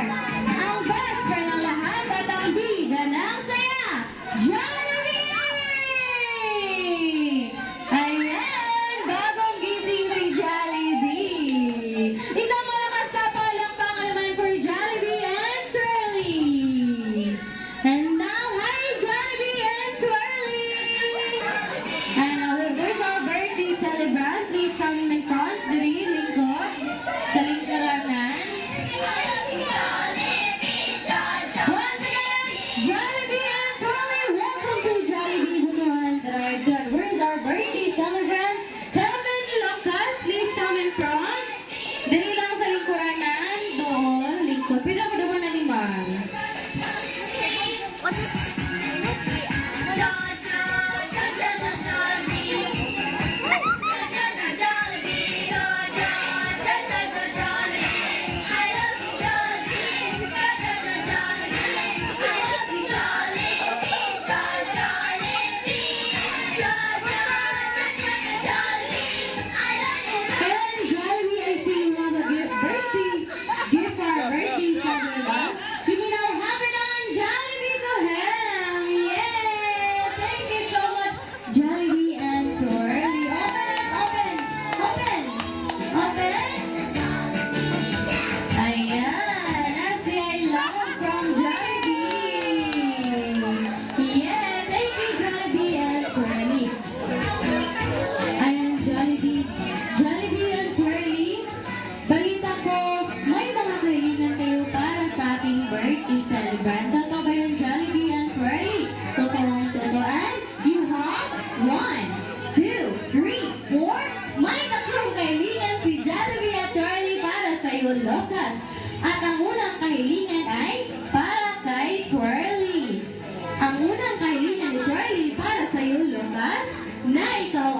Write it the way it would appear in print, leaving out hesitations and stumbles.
more, ang best friend ng lahat at ang bida ng saya, Jollibee! Ayan, bagong gising si Jollibee. Isang malakas na palakpakan naman for Jollibee and Twirly. And now, hi Jollibee and Twirly! And there's our birthday celebrant. Please come in front. Diri, lingkod. Sa lingkaranan. Once again, Jollibee and Twirly. Welcome to Jollibee Butuan. Where's our birthday celebrant? Kevin Lucas. Please come in front. Diri lang sa lingkuranan. Doon, lingkod. Pwede mo naman na limang. Birthday celebrant. Totoo ba yung Jollibee and Twirly? Totoo. You have 1, 2, 3, 4. May tatlong kahilingan si Jollibee at Twirly para sa iyo, Lucas. At ang unang kahilingan ay para kay Twirly. Ang unang kahilingan ni Twirly para sa iyo, Lucas, na ikaw